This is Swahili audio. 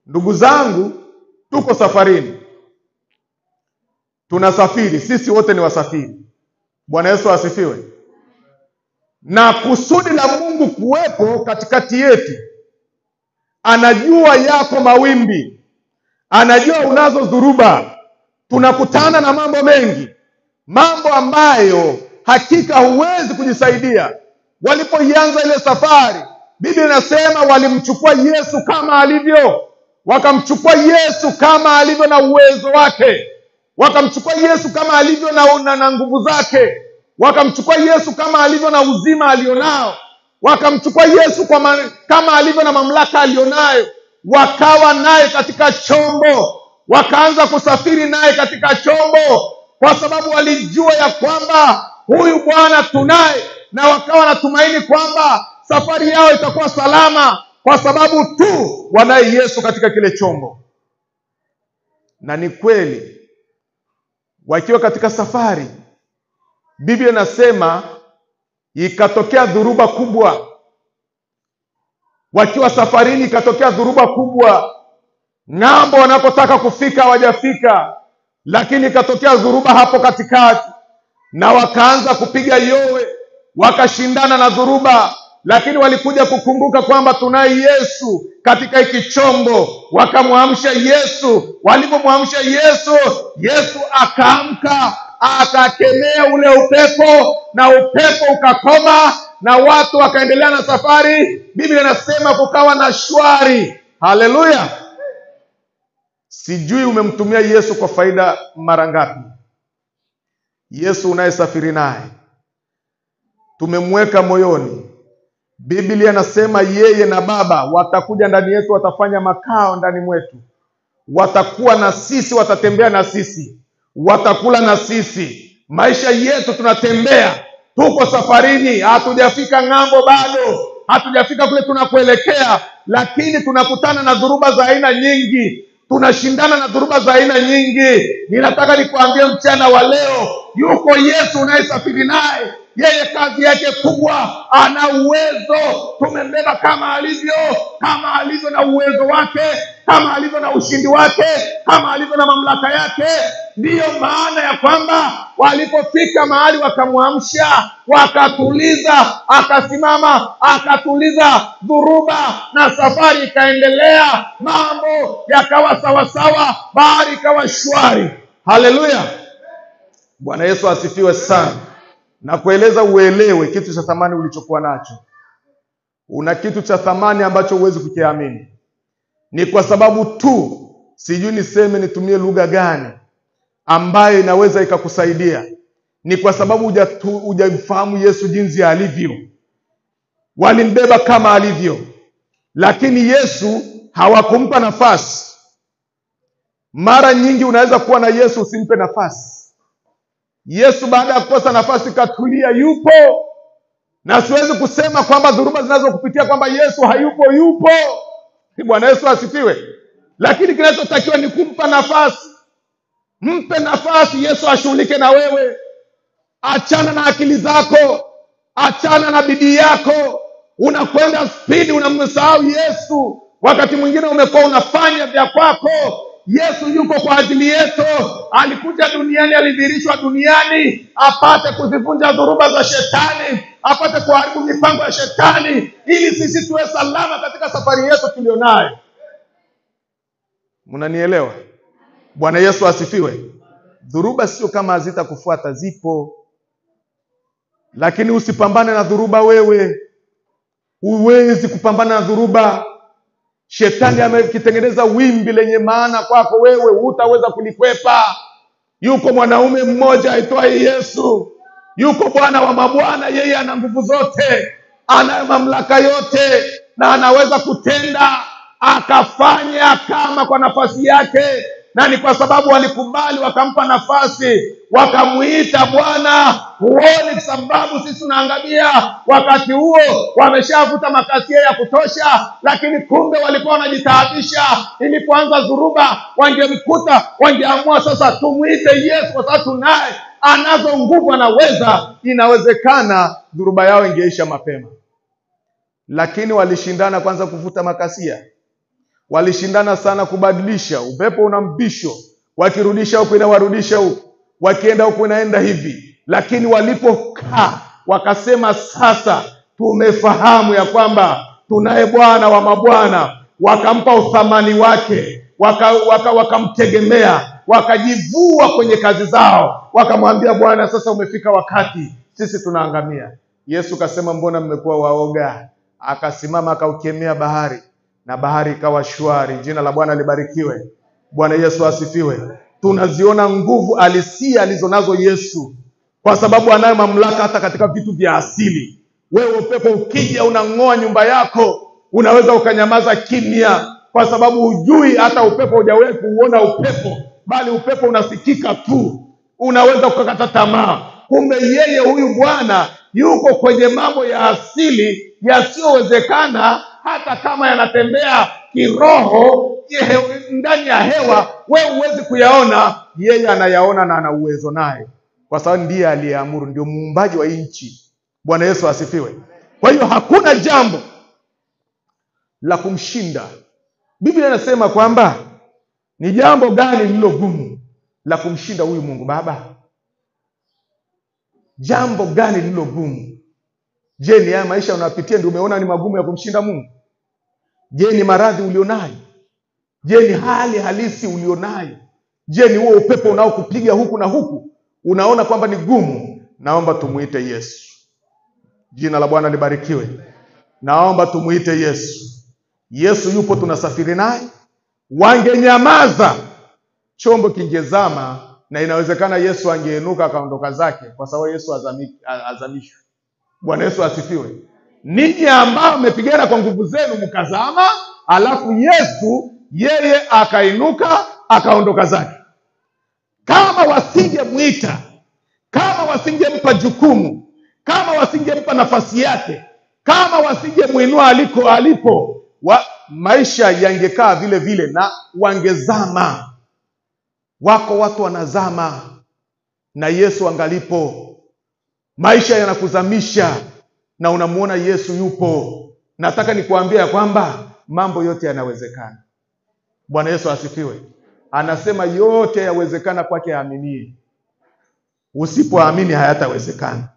Ndugu zangu, tuko safarini. Tunasafiri, sisi wote ni wasafiri. Bwana Yesu asifiwe. Na kusudi la Mungu kuwepo katikati yetu. Anajua yako mawimbi. Anajua unazo dhuruba. Tunakutana na mambo mengi. Mambo ambayo hakika huwezi kujisaidia. Walipoianza ile safari, Biblia inasema walimchukua Yesu kama alivyo. Wakamchukua Yesu kama alivyo na uwezo wake. Wakamchukua Yesu kama alivyo na nguvu zake. Wakamchukua Yesu kama alivyo na uzima alionao. Wakamchukua Yesu kama alivyo na mamlaka alionayo. Wakawa naye katika chombo. Wakaanza kusafiri naye katika chombo. Kwa sababu walijua ya kwamba huyu Bwana tunaye. Na wakawa natumaini kwamba safari yao itakuwa salama. Kwa sababu tu wanaye Yesu katika kile chombo. Na ni kweli. Wakiwa katika safari, Biblia inasema ikatokea dhuruba kubwa. Wakiwa safarini ikatokea dhuruba kubwa. Ng'ambo wanapotaka kufika hawajafika, lakini ikatokea dhuruba hapo katikati. Na wakaanza kupiga yowe, wakashindana na dhuruba, lakini walikuja kukumbuka kwamba tunaye Yesu katika hiki chombo. Wakamwamsha Yesu. Walipomwamsha Yesu, Yesu akaamka, akakemea ule upepo, na upepo ukakoma, na watu wakaendelea na safari. Biblia inasema kukawa na shwari. Haleluya. Sijui umemtumia Yesu kwa faida mara ngapi. Yesu unayesafiri naye, tumemweka moyoni. Biblia inasema yeye na Baba watakuja ndani yetu, watafanya makao ndani mwetu. Watakuwa na sisi, watatembea na sisi, watakula na sisi. Maisha yetu tunatembea, tuko safarini, hatujafika ng'ambo bado, hatujafika kule tunakuelekea, lakini tunakutana na dhuruba za aina nyingi. Tunashindana na dhuruba za aina nyingi. Ninataka nikuambie mchana wa leo, yuko Yesu unayesafiri naye. Yeye kazi yake kubwa, ana uwezo. Tumembeba kama alivyo na uwezo wake, kama alivyo na ushindi wake, kama alivyo na mamlaka yake. Ndiyo maana ya kwamba walipofika mahali wakamwamsha, wakatuliza, akasimama, akatuliza dhuruba, na safari ikaendelea. Mambo yakawa sawasawa, bahari ikawa shwari. Haleluya. Bwana Yesu asifiwe sana. Na kueleza uelewe kitu cha thamani ulichokuwa nacho. Una kitu cha thamani ambacho huwezi kukiamini. Ni kwa sababu tu, sijui niseme nitumie lugha gani ambayo inaweza ikakusaidia. Ni kwa sababu hujamfahamu Yesu jinsi alivyo. Walimbeba kama alivyo, lakini Yesu hawakumpa nafasi. Mara nyingi unaweza kuwa na Yesu usimpe nafasi. Yesu baada ya kukosa nafasi katulia, yupo. Na siwezi kusema kwamba dhuruba zinazokupitia kwamba Yesu hayupo, yupo. Bwana Yesu asifiwe. Lakini kinachotakiwa ni kumpa nafasi. Mpe nafasi Yesu ashughulike na wewe. Achana na akili zako, achana na bidii yako. Unakwenda spidi, unamsahau Yesu. Wakati mwingine umekuwa unafanya vya kwako. Yesu yuko kwa ajili yetu. Alikuja duniani, alidhihirishwa duniani apate kuzivunja dhuruba za shetani, apate kuharibu mipango ya shetani, ili sisi tuwe salama katika safari yetu tulionayo. Mnanielewa? Bwana Yesu asifiwe. Dhuruba sio kama hazitakufuata, zipo. Lakini usipambane na dhuruba wewe. Huwezi kupambana na dhuruba. Shetani amekitengeneza wimbi lenye maana kwako wewe, hutaweza kulikwepa. Yuko mwanaume mmoja aitwaye Yesu. Yuko Bwana wa mabwana, yeye ana nguvu zote, ana mamlaka yote, na anaweza kutenda akafanya kama kwa nafasi yake. Na ni kwa sababu walikubali, wakampa nafasi, wakamuita Bwana. Huoni sababu sisi tunaangamia? Wakati huo wameshavuta makasia ya kutosha, lakini kumbe walikuwa wanajitaabisha. Ilipoanza dhuruba, wangemkuta, wangeamua sasa tumuite Yesu kwa sababu tunaye, anazo nguvu, anaweza. Inawezekana dhuruba yao ingeisha mapema. Lakini walishindana kwanza kuvuta makasia. walishindana sana kubadilisha. Upepo una mbisho, wakirudisha huku inawarudisha huku, wakienda huku inaenda hivi. Lakini walipokaa wakasema, sasa tumefahamu ya kwamba tunaye Bwana wa mabwana. Wakampa uthamani wake, wakamtegemea, wakajivua kwenye kazi zao, wakamwambia Bwana, sasa umefika wakati sisi tunaangamia. Yesu kasema, mbona mmekuwa waoga? Akasimama akaukemea bahari, na bahari ikawa shwari. Jina la Bwana libarikiwe. Bwana Yesu asifiwe. Tunaziona nguvu halisia alizonazo Yesu, kwa sababu anayo mamlaka hata katika vitu vya asili. Wewe upepo ukija unang'oa nyumba yako, unaweza ukanyamaza kimya, kwa sababu hujui hata upepo hujawahi kuuona upepo, bali upepo unasikika tu. Unaweza ukakata tamaa. Kumbe yeye huyu Bwana yuko kwenye mambo ya asili yasiyowezekana, hata kama yanatembea kiroho ndani ya hewa, wewe huwezi kuyaona, yeye anayaona na ana uwezo naye, kwa sababu ndiye aliyeamuru, ndio muumbaji wa nchi. Bwana Yesu asifiwe. Kwa hiyo hakuna jambo la kumshinda. Biblia inasema kwamba ni jambo gani lililo gumu la kumshinda huyu Mungu Baba? Jambo gani lililo gumu? Je, ni haya maisha unapitia ndio umeona ni magumu ya kumshinda Mungu? Je, ni maradhi ulionayo? Je, ni hali halisi ulionayo? Je, ni huo upepo unaokupiga huku na huku unaona kwamba ni gumu? Naomba tumuite Yesu. Jina la Bwana libarikiwe. Naomba tumuite Yesu. Yesu yupo, tunasafiri naye. Wangenyamaza, chombo kingezama, na inawezekana Yesu angeinuka akaondoka zake, kwa sababu Yesu azamishwe. Bwana Yesu asifiwe. Ninyi ambao mmepigana kwa nguvu zenu mkazama, alafu Yesu yeye akainuka akaondoka zake. Kama wasingemuita, kama wasingempa jukumu, kama wasingempa nafasi yake, kama wasingemuinua alipo, maisha yangekaa vile vile na wangezama. Wako watu wanazama na Yesu angalipo. Maisha yanakuzamisha na unamuona Yesu yupo. Nataka nikuambia kwamba mambo yote yanawezekana. Bwana Yesu asifiwe. Anasema yote yawezekana kwake aaminie. Usipoamini hayatawezekana.